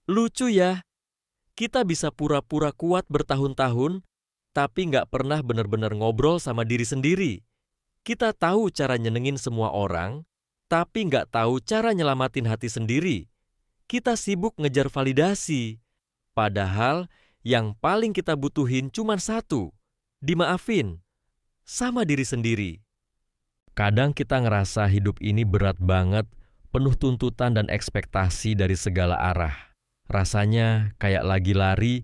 Lucu ya, kita bisa pura-pura kuat bertahun-tahun, tapi nggak pernah benar-benar ngobrol sama diri sendiri. Kita tahu cara nyenengin semua orang, tapi nggak tahu cara nyelamatin hati sendiri. Kita sibuk ngejar validasi, padahal yang paling kita butuhin cuma satu, dimaafin, sama diri sendiri. Kadang kita ngerasa hidup ini berat banget, penuh tuntutan dan ekspektasi dari segala arah. Rasanya kayak lagi lari,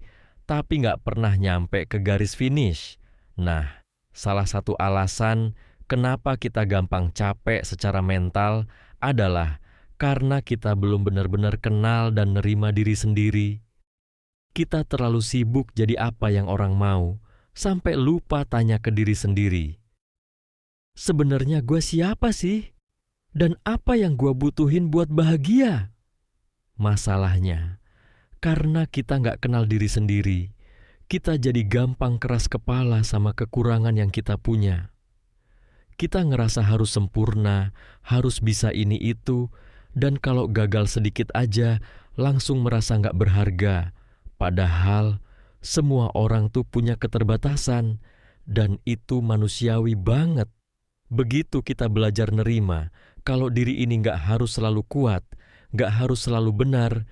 tapi nggak pernah nyampe ke garis finish. Nah, salah satu alasan kenapa kita gampang capek secara mental adalah karena kita belum benar-benar kenal dan nerima diri sendiri. Kita terlalu sibuk jadi apa yang orang mau, sampai lupa tanya ke diri sendiri. Sebenarnya gue siapa sih? Dan apa yang gue butuhin buat bahagia? Masalahnya, karena kita nggak kenal diri sendiri, kita jadi gampang keras kepala sama kekurangan yang kita punya. Kita ngerasa harus sempurna, harus bisa ini itu, dan kalau gagal sedikit aja, langsung merasa nggak berharga. Padahal, semua orang tuh punya keterbatasan, dan itu manusiawi banget. Begitu kita belajar nerima, kalau diri ini nggak harus selalu kuat, nggak harus selalu benar,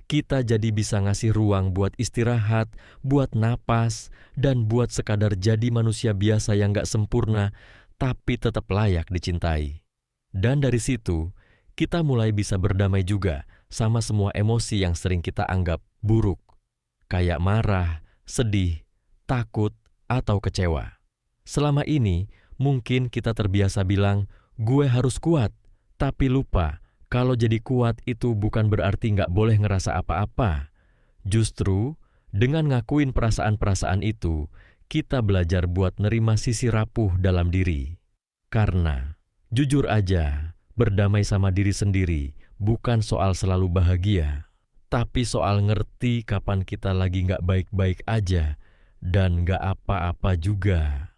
kita jadi bisa ngasih ruang buat istirahat, buat napas, dan buat sekadar jadi manusia biasa yang nggak sempurna, tapi tetap layak dicintai. Dan dari situ, kita mulai bisa berdamai juga sama semua emosi yang sering kita anggap buruk, kayak marah, sedih, takut, atau kecewa. Selama ini, mungkin kita terbiasa bilang, gue harus kuat, tapi lupa kalau jadi kuat itu bukan berarti nggak boleh ngerasa apa-apa. Justru, dengan ngakuin perasaan-perasaan itu, kita belajar buat nerima sisi rapuh dalam diri. Karena, jujur aja, berdamai sama diri sendiri bukan soal selalu bahagia, tapi soal ngerti kapan kita lagi nggak baik-baik aja dan nggak apa-apa juga.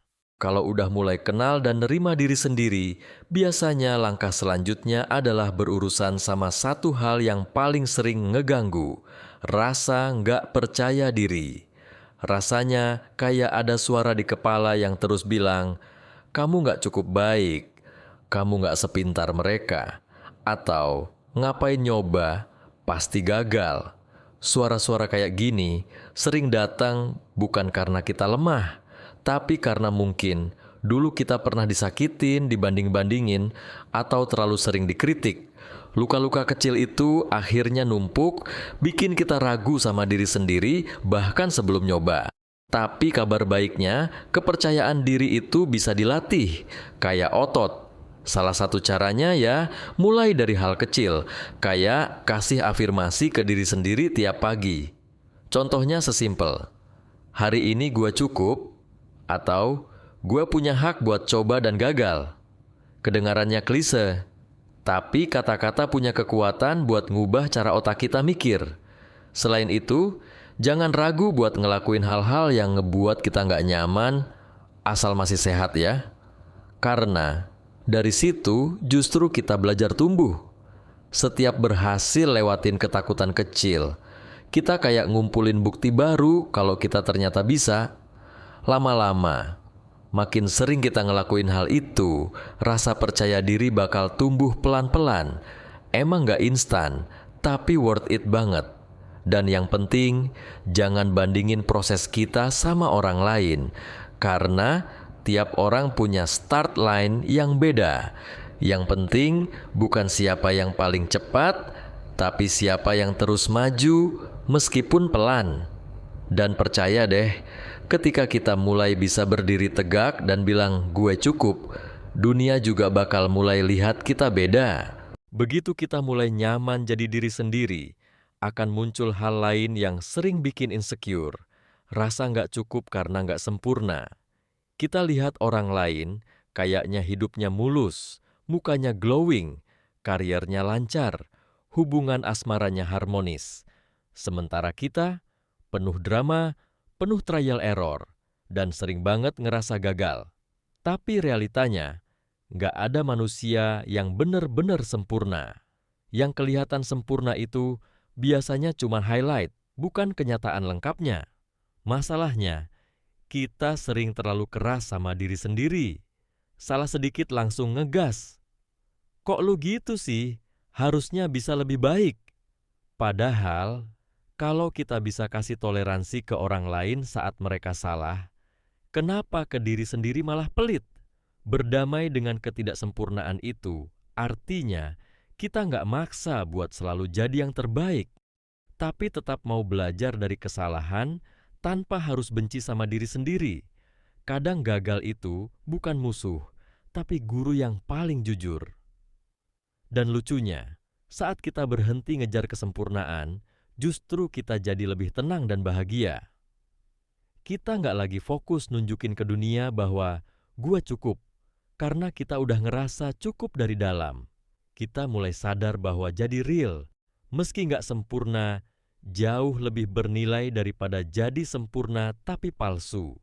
Kalau udah mulai kenal dan nerima diri sendiri, biasanya langkah selanjutnya adalah berurusan sama satu hal yang paling sering ngeganggu, rasa nggak percaya diri. Rasanya kayak ada suara di kepala yang terus bilang, kamu nggak cukup baik, kamu nggak sepintar mereka, atau ngapain nyoba, pasti gagal. Suara-suara kayak gini sering datang bukan karena kita lemah, tapi karena mungkin dulu kita pernah disakitin, dibanding-bandingin, atau terlalu sering dikritik. Luka-luka kecil itu akhirnya numpuk, bikin kita ragu sama diri sendiri bahkan sebelum nyoba. Tapi kabar baiknya, kepercayaan diri itu bisa dilatih, kayak otot. Salah satu caranya ya mulai dari hal kecil, kayak kasih afirmasi ke diri sendiri tiap pagi. Contohnya sesimpel, hari ini gue cukup, atau gue punya hak buat coba dan gagal. Kedengarannya klise, tapi kata-kata punya kekuatan buat ngubah cara otak kita mikir. Selain itu, jangan ragu buat ngelakuin hal-hal yang ngebuat kita nggak nyaman, asal masih sehat ya. Karena dari situ justru kita belajar tumbuh. Setiap berhasil lewatin ketakutan kecil, kita kayak ngumpulin bukti baru kalau kita ternyata bisa. Lama-lama, makin sering kita ngelakuin hal itu, rasa percaya diri bakal tumbuh pelan-pelan. Emang gak instan, tapi worth it banget. Dan yang penting, jangan bandingin proses kita sama orang lain, karena tiap orang punya start line yang beda. Yang penting bukan siapa yang paling cepat, tapi siapa yang terus maju meskipun pelan. Dan percaya deh, ketika kita mulai bisa berdiri tegak dan bilang gue cukup, dunia juga bakal mulai lihat kita beda. Begitu kita mulai nyaman jadi diri sendiri, akan muncul hal lain yang sering bikin insecure. Rasa nggak cukup karena nggak sempurna. Kita lihat orang lain, kayaknya hidupnya mulus, mukanya glowing, karirnya lancar, hubungan asmaranya harmonis. Sementara kita penuh drama, penuh trial error, dan sering banget ngerasa gagal. Tapi realitanya, nggak ada manusia yang benar-benar sempurna. Yang kelihatan sempurna itu biasanya cuma highlight, bukan kenyataan lengkapnya. Masalahnya, kita sering terlalu keras sama diri sendiri. Salah sedikit langsung ngegas. Kok lu gitu sih? Harusnya bisa lebih baik. Padahal, kalau kita bisa kasih toleransi ke orang lain saat mereka salah, kenapa ke diri sendiri malah pelit? Berdamai dengan ketidaksempurnaan itu, artinya kita nggak maksa buat selalu jadi yang terbaik, tapi tetap mau belajar dari kesalahan tanpa harus benci sama diri sendiri. Kadang gagal itu bukan musuh, tapi guru yang paling jujur. Dan lucunya, saat kita berhenti ngejar kesempurnaan, justru kita jadi lebih tenang dan bahagia. Kita nggak lagi fokus nunjukin ke dunia bahwa gua cukup, karena kita udah ngerasa cukup dari dalam. Kita mulai sadar bahwa jadi real, meski nggak sempurna, jauh lebih bernilai daripada jadi sempurna tapi palsu.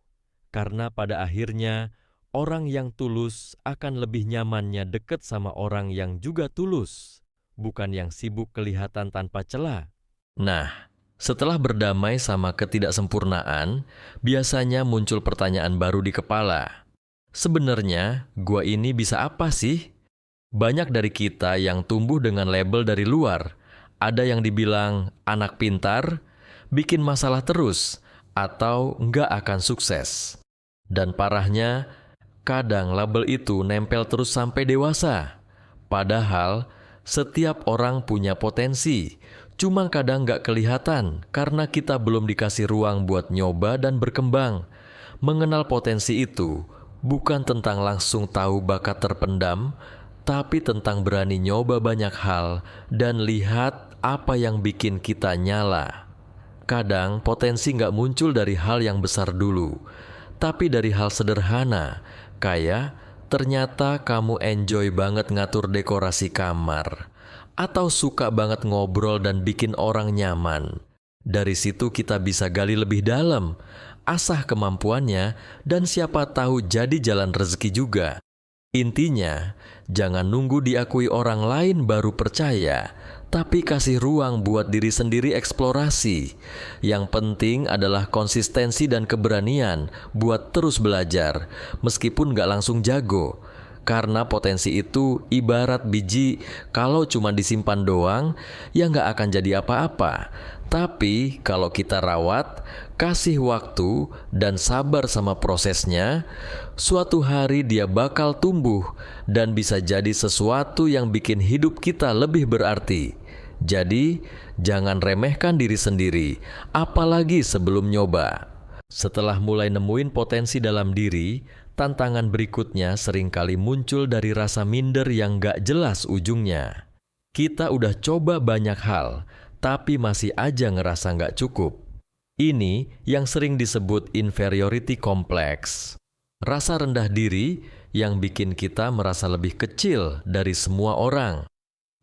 Karena pada akhirnya, orang yang tulus akan lebih nyamannya deket sama orang yang juga tulus, bukan yang sibuk kelihatan tanpa celah. Nah, setelah berdamai sama ketidaksempurnaan, biasanya muncul pertanyaan baru di kepala. Sebenarnya, gua ini bisa apa sih? Banyak dari kita yang tumbuh dengan label dari luar. Ada yang dibilang anak pintar, bikin masalah terus, atau nggak akan sukses. Dan parahnya, kadang label itu nempel terus sampai dewasa. Padahal, setiap orang punya potensi, cuma kadang nggak kelihatan karena kita belum dikasih ruang buat nyoba dan berkembang. Mengenal potensi itu bukan tentang langsung tahu bakat terpendam, tapi tentang berani nyoba banyak hal dan lihat apa yang bikin kita nyala. Kadang potensi nggak muncul dari hal yang besar dulu, tapi dari hal sederhana, kayak ternyata kamu enjoy banget ngatur dekorasi kamar, atau suka banget ngobrol dan bikin orang nyaman. Dari situ kita bisa gali lebih dalam, asah kemampuannya, dan siapa tahu jadi jalan rezeki juga. Intinya, jangan nunggu diakui orang lain baru percaya, tapi kasih ruang buat diri sendiri eksplorasi. Yang penting adalah konsistensi dan keberanian buat terus belajar, meskipun gak langsung jago. Karena potensi itu ibarat biji, kalau cuma disimpan doang, ya gak akan jadi apa-apa. Tapi kalau kita rawat, kasih waktu, dan sabar sama prosesnya, suatu hari dia bakal tumbuh dan bisa jadi sesuatu yang bikin hidup kita lebih berarti. Jadi, jangan remehkan diri sendiri, apalagi sebelum nyoba. Setelah mulai nemuin potensi dalam diri, tantangan berikutnya seringkali muncul dari rasa minder yang gak jelas ujungnya. Kita udah coba banyak hal, tapi masih aja ngerasa gak cukup. Ini yang sering disebut inferiority complex. Rasa rendah diri yang bikin kita merasa lebih kecil dari semua orang.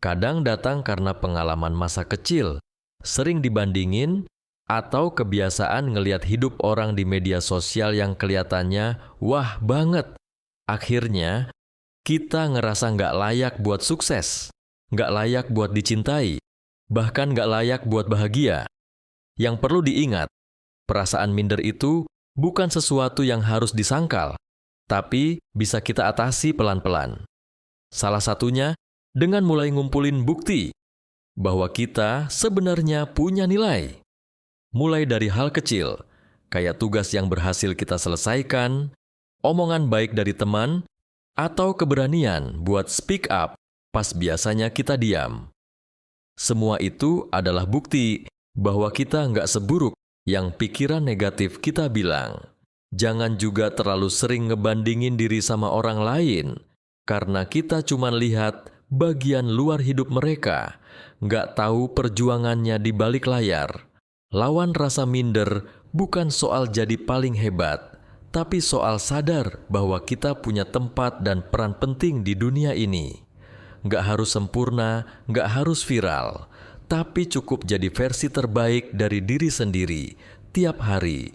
Kadang datang karena pengalaman masa kecil, sering dibandingin, atau kebiasaan ngelihat hidup orang di media sosial yang kelihatannya wah banget. Akhirnya, kita ngerasa nggak layak buat sukses, nggak layak buat dicintai, bahkan nggak layak buat bahagia. Yang perlu diingat, perasaan minder itu bukan sesuatu yang harus disangkal, tapi bisa kita atasi pelan-pelan. Salah satunya dengan mulai ngumpulin bukti bahwa kita sebenarnya punya nilai. Mulai dari hal kecil, kayak tugas yang berhasil kita selesaikan, omongan baik dari teman, atau keberanian buat speak up pas biasanya kita diam. Semua itu adalah bukti bahwa kita nggak seburuk yang pikiran negatif kita bilang. Jangan juga terlalu sering ngebandingin diri sama orang lain, karena kita cuma lihat bagian luar hidup mereka, nggak tahu perjuangannya di balik layar. Lawan rasa minder bukan soal jadi paling hebat, tapi soal sadar bahwa kita punya tempat dan peran penting di dunia ini. Nggak harus sempurna, nggak harus viral, tapi cukup jadi versi terbaik dari diri sendiri tiap hari.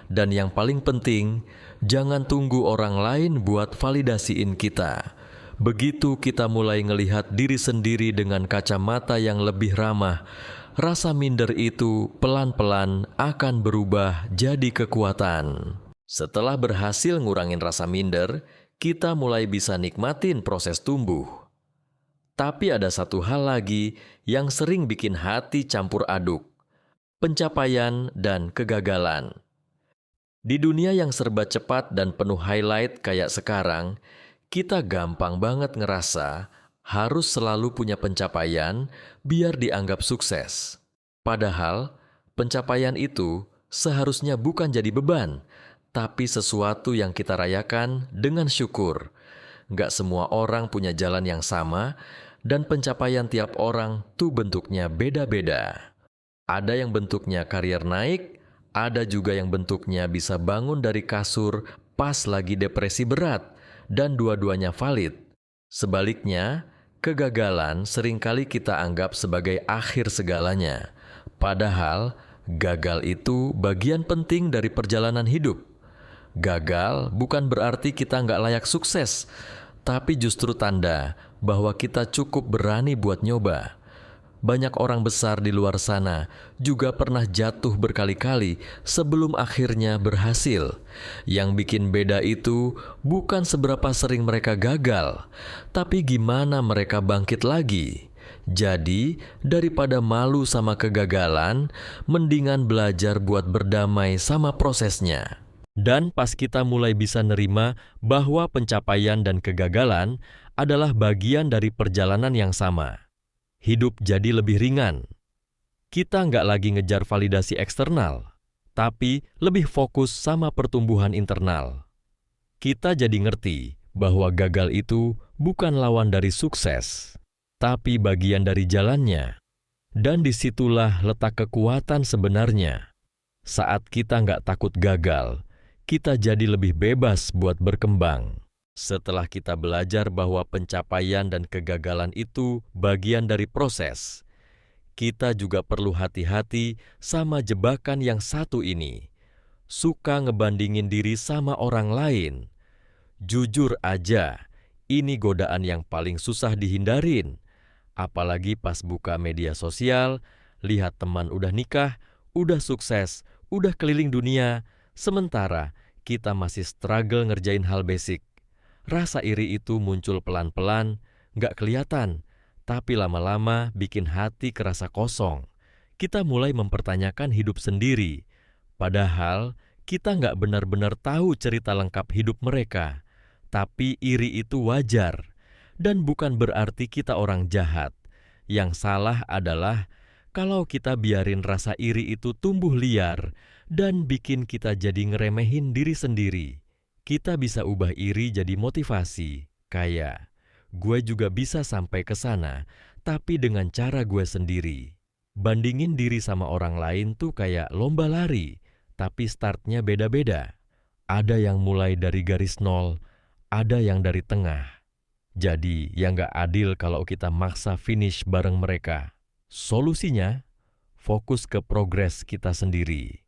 Dan yang paling penting, jangan tunggu orang lain buat validasiin kita. Begitu kita mulai ngelihat diri sendiri dengan kacamata yang lebih ramah, rasa minder itu pelan-pelan akan berubah jadi kekuatan. Setelah berhasil ngurangin rasa minder, kita mulai bisa nikmatin proses tumbuh. Tapi ada satu hal lagi yang sering bikin hati campur aduk: pencapaian dan kegagalan. Di dunia yang serba cepat dan penuh highlight kayak sekarang, kita gampang banget ngerasa harus selalu punya pencapaian biar dianggap sukses. Padahal, pencapaian itu seharusnya bukan jadi beban, tapi sesuatu yang kita rayakan dengan syukur. Nggak semua orang punya jalan yang sama, dan pencapaian tiap orang tuh bentuknya beda-beda. Ada yang bentuknya karier naik, ada juga yang bentuknya bisa bangun dari kasur pas lagi depresi berat, dan dua-duanya valid. Sebaliknya, kegagalan seringkali kita anggap sebagai akhir segalanya. Padahal, gagal itu bagian penting dari perjalanan hidup. Gagal bukan berarti kita nggak layak sukses, tapi justru tanda bahwa kita cukup berani buat nyoba. Banyak orang besar di luar sana juga pernah jatuh berkali-kali sebelum akhirnya berhasil. Yang bikin beda itu bukan seberapa sering mereka gagal, tapi gimana mereka bangkit lagi. Jadi, daripada malu sama kegagalan, mendingan belajar buat berdamai sama prosesnya. Dan pas kita mulai bisa nerima bahwa pencapaian dan kegagalan adalah bagian dari perjalanan yang sama, hidup jadi lebih ringan. Kita nggak lagi ngejar validasi eksternal, tapi lebih fokus sama pertumbuhan internal. Kita jadi ngerti bahwa gagal itu bukan lawan dari sukses, tapi bagian dari jalannya. Dan disitulah letak kekuatan sebenarnya. Saat kita nggak takut gagal, kita jadi lebih bebas buat berkembang. Setelah kita belajar bahwa pencapaian dan kegagalan itu bagian dari proses, kita juga perlu hati-hati sama jebakan yang satu ini. Suka ngebandingin diri sama orang lain. Jujur aja, ini godaan yang paling susah dihindarin. Apalagi pas buka media sosial, lihat teman udah nikah, udah sukses, udah keliling dunia, sementara kita masih struggle ngerjain hal basic. Rasa iri itu muncul pelan-pelan, nggak kelihatan, tapi lama-lama bikin hati kerasa kosong. Kita mulai mempertanyakan hidup sendiri, padahal kita nggak benar-benar tahu cerita lengkap hidup mereka. Tapi iri itu wajar, dan bukan berarti kita orang jahat. Yang salah adalah kalau kita biarin rasa iri itu tumbuh liar dan bikin kita jadi ngeremehin diri sendiri. Kita bisa ubah iri jadi motivasi, kayak gue juga bisa sampai ke sana, tapi dengan cara gue sendiri. Bandingin diri sama orang lain tuh kayak lomba lari, tapi startnya beda-beda. Ada yang mulai dari garis nol, ada yang dari tengah. Jadi, yang gak adil kalau kita maksa finish bareng mereka. Solusinya, fokus ke progres kita sendiri.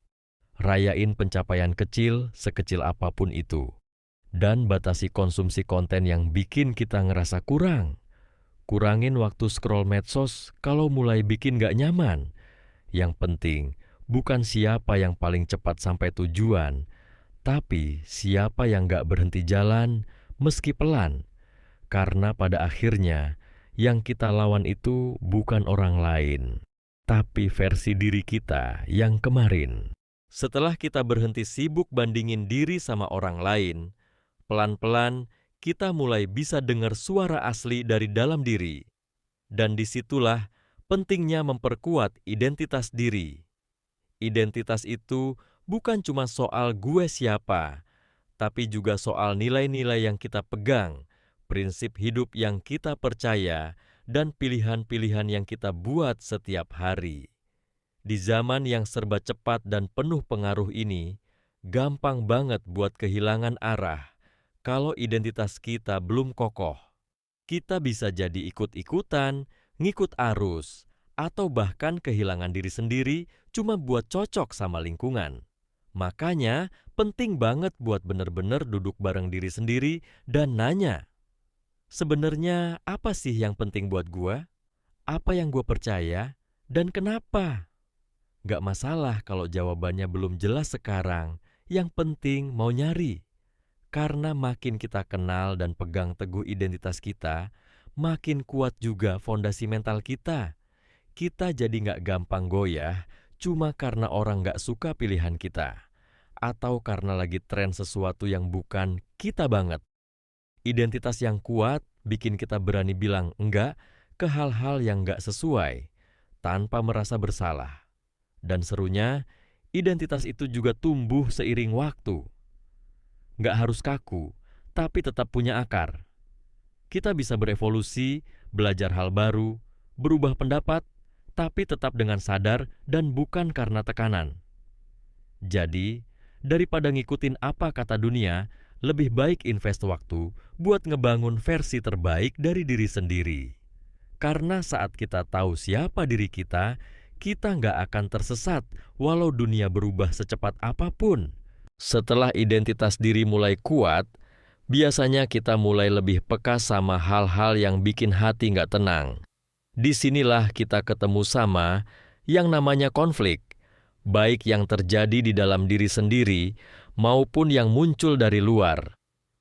Rayain pencapaian kecil, sekecil apapun itu. Dan batasi konsumsi konten yang bikin kita ngerasa kurang. Kurangin waktu scroll medsos kalau mulai bikin gak nyaman. Yang penting, bukan siapa yang paling cepat sampai tujuan, tapi siapa yang gak berhenti jalan meski pelan. Karena pada akhirnya, yang kita lawan itu bukan orang lain, tapi versi diri kita yang kemarin. Setelah kita berhenti sibuk bandingin diri sama orang lain, pelan-pelan kita mulai bisa dengar suara asli dari dalam diri. Dan disitulah pentingnya memperkuat identitas diri. Identitas itu bukan cuma soal gue siapa, tapi juga soal nilai-nilai yang kita pegang, prinsip hidup yang kita percaya, dan pilihan-pilihan yang kita buat setiap hari. Di zaman yang serba cepat dan penuh pengaruh ini, gampang banget buat kehilangan arah kalau identitas kita belum kokoh. Kita bisa jadi ikut-ikutan, ngikut arus, atau bahkan kehilangan diri sendiri cuma buat cocok sama lingkungan. Makanya, penting banget buat bener-bener duduk bareng diri sendiri dan nanya, sebenarnya apa sih yang penting buat gua? Apa yang gua percaya? Dan kenapa? Gak masalah kalau jawabannya belum jelas sekarang. Yang penting mau nyari. Karena makin kita kenal dan pegang teguh identitas kita, makin kuat juga fondasi mental kita. Kita jadi gak gampang goyah cuma karena orang gak suka pilihan kita. Atau karena lagi tren sesuatu yang bukan kita banget. Identitas yang kuat bikin kita berani bilang enggak ke hal-hal yang gak sesuai, tanpa merasa bersalah. Dan serunya, identitas itu juga tumbuh seiring waktu. Nggak harus kaku, tapi tetap punya akar. Kita bisa berevolusi, belajar hal baru, berubah pendapat, tapi tetap dengan sadar dan bukan karena tekanan. Jadi, daripada ngikutin apa kata dunia, lebih baik invest waktu buat ngebangun versi terbaik dari diri sendiri. Karena saat kita tahu siapa diri kita nggak akan tersesat walau dunia berubah secepat apapun. Setelah identitas diri mulai kuat, biasanya kita mulai lebih peka sama hal-hal yang bikin hati nggak tenang. Disinilah kita ketemu sama yang namanya konflik, baik yang terjadi di dalam diri sendiri maupun yang muncul dari luar.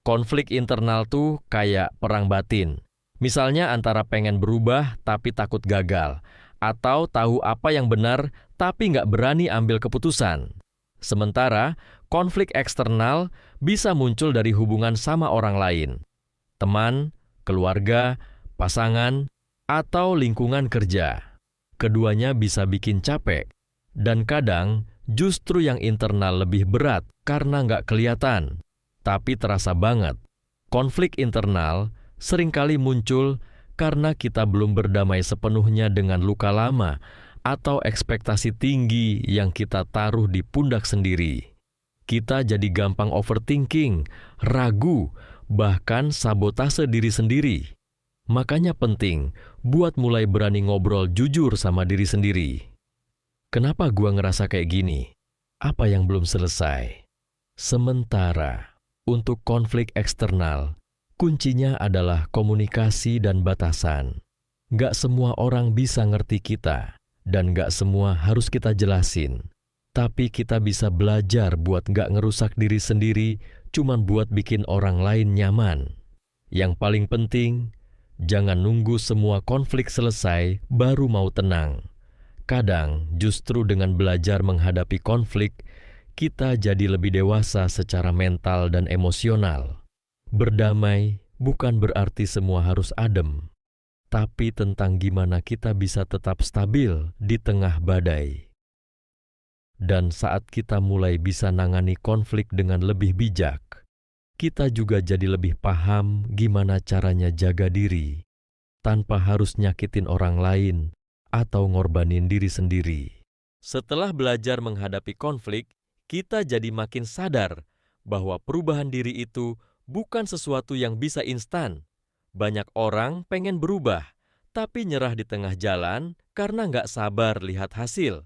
Konflik internal tuh kayak perang batin. Misalnya antara pengen berubah tapi takut gagal, atau tahu apa yang benar tapi nggak berani ambil keputusan. Sementara, konflik eksternal bisa muncul dari hubungan sama orang lain, teman, keluarga, pasangan, atau lingkungan kerja. Keduanya bisa bikin capek, dan kadang justru yang internal lebih berat karena nggak kelihatan, tapi terasa banget. Konflik internal seringkali muncul karena kita belum berdamai sepenuhnya dengan luka lama atau ekspektasi tinggi yang kita taruh di pundak sendiri. Kita jadi gampang overthinking, ragu, bahkan sabotase diri sendiri. Makanya penting buat mulai berani ngobrol jujur sama diri sendiri. Kenapa gua ngerasa kayak gini? Apa yang belum selesai? Sementara, untuk konflik eksternal, kuncinya adalah komunikasi dan batasan. Gak semua orang bisa ngerti kita, dan gak semua harus kita jelasin. Tapi kita bisa belajar buat gak ngerusak diri sendiri, cuman buat bikin orang lain nyaman. Yang paling penting, jangan nunggu semua konflik selesai baru mau tenang. Kadang justru dengan belajar menghadapi konflik, kita jadi lebih dewasa secara mental dan emosional. Berdamai bukan berarti semua harus adem, tapi tentang gimana kita bisa tetap stabil di tengah badai. Dan saat kita mulai bisa nangani konflik dengan lebih bijak, kita juga jadi lebih paham gimana caranya jaga diri, tanpa harus nyakitin orang lain atau ngorbanin diri sendiri. Setelah belajar menghadapi konflik, kita jadi makin sadar bahwa perubahan diri itu bukan sesuatu yang bisa instan. Banyak orang pengen berubah, tapi nyerah di tengah jalan karena nggak sabar lihat hasil.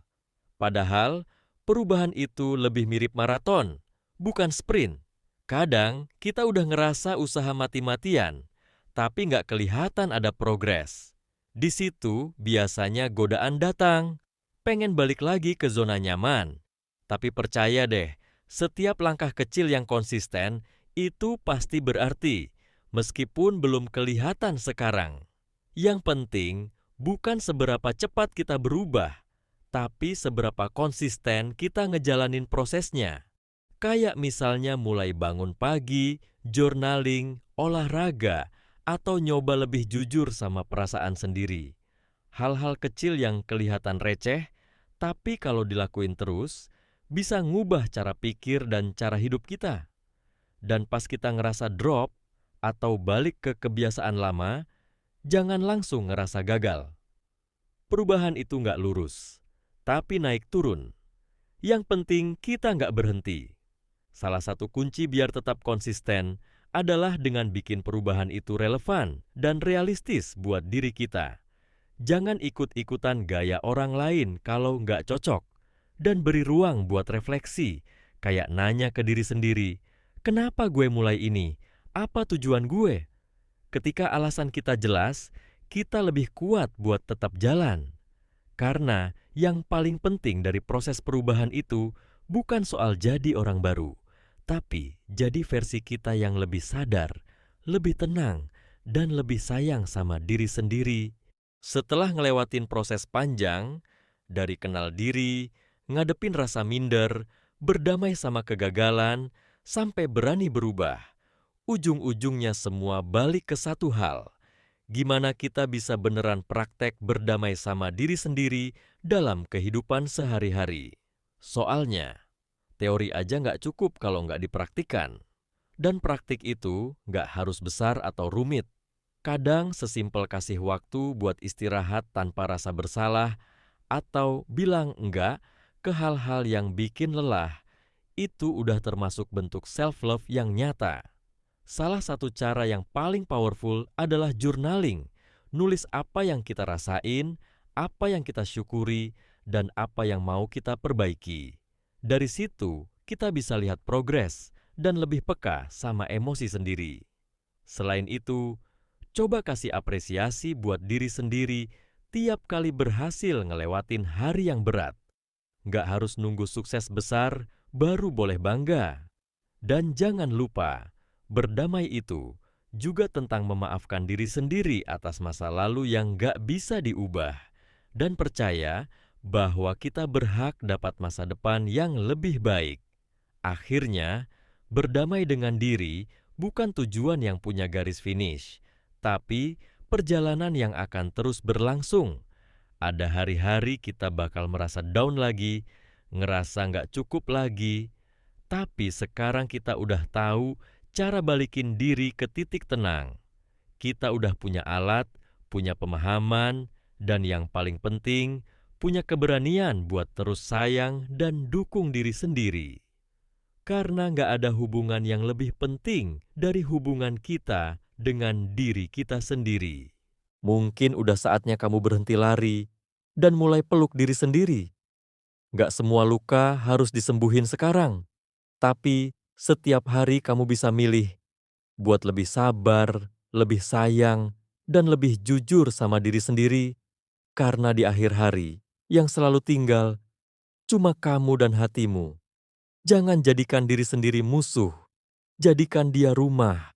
Padahal, perubahan itu lebih mirip maraton, bukan sprint. Kadang, kita udah ngerasa usaha mati-matian, tapi nggak kelihatan ada progres. Di situ, biasanya godaan datang, pengen balik lagi ke zona nyaman. Tapi percaya deh, setiap langkah kecil yang konsisten, itu pasti berarti, meskipun belum kelihatan sekarang. Yang penting, bukan seberapa cepat kita berubah, tapi seberapa konsisten kita ngejalanin prosesnya. Kayak misalnya mulai bangun pagi, journaling, olahraga, atau nyoba lebih jujur sama perasaan sendiri. Hal-hal kecil yang kelihatan receh, tapi kalau dilakuin terus, bisa ngubah cara pikir dan cara hidup kita. Dan pas kita ngerasa drop atau balik ke kebiasaan lama, jangan langsung ngerasa gagal. Perubahan itu nggak lurus, tapi naik turun. Yang penting kita nggak berhenti. Salah satu kunci biar tetap konsisten adalah dengan bikin perubahan itu relevan dan realistis buat diri kita. Jangan ikut-ikutan gaya orang lain kalau nggak cocok. Dan beri ruang buat refleksi, kayak nanya ke diri sendiri, kenapa gue mulai ini? Apa tujuan gue? Ketika alasan kita jelas, kita lebih kuat buat tetap jalan. Karena yang paling penting dari proses perubahan itu bukan soal jadi orang baru, tapi jadi versi kita yang lebih sadar, lebih tenang, dan lebih sayang sama diri sendiri. Setelah ngelewatin proses panjang, dari kenal diri, ngadepin rasa minder, berdamai sama kegagalan, sampai berani berubah, ujung-ujungnya semua balik ke satu hal. Gimana kita bisa beneran praktek berdamai sama diri sendiri dalam kehidupan sehari-hari. Soalnya, teori aja nggak cukup kalau nggak dipraktikkan. Dan praktik itu nggak harus besar atau rumit. Kadang sesimpel kasih waktu buat istirahat tanpa rasa bersalah atau bilang enggak ke hal-hal yang bikin lelah, itu udah termasuk bentuk self-love yang nyata. Salah satu cara yang paling powerful adalah journaling. Nulis apa yang kita rasain, apa yang kita syukuri, dan apa yang mau kita perbaiki. Dari situ, kita bisa lihat progres dan lebih peka sama emosi sendiri. Selain itu, coba kasih apresiasi buat diri sendiri tiap kali berhasil ngelewatin hari yang berat. Nggak harus nunggu sukses besar, baru boleh bangga. Dan jangan lupa, berdamai itu juga tentang memaafkan diri sendiri atas masa lalu yang gak bisa diubah. Dan percaya bahwa kita berhak dapat masa depan yang lebih baik. Akhirnya, berdamai dengan diri bukan tujuan yang punya garis finish, tapi perjalanan yang akan terus berlangsung. Ada hari-hari kita bakal merasa down lagi, ngerasa gak cukup lagi, tapi sekarang kita udah tahu cara balikin diri ke titik tenang. Kita udah punya alat, punya pemahaman, dan yang paling penting, punya keberanian buat terus sayang dan dukung diri sendiri. Karena nggak ada hubungan yang lebih penting dari hubungan kita dengan diri kita sendiri. Mungkin udah saatnya kamu berhenti lari dan mulai peluk diri sendiri. Nggak semua luka harus disembuhin sekarang. Tapi setiap hari kamu bisa milih buat lebih sabar, lebih sayang, dan lebih jujur sama diri sendiri. Karena di akhir hari, yang selalu tinggal cuma kamu dan hatimu. Jangan jadikan diri sendiri musuh. Jadikan dia rumah.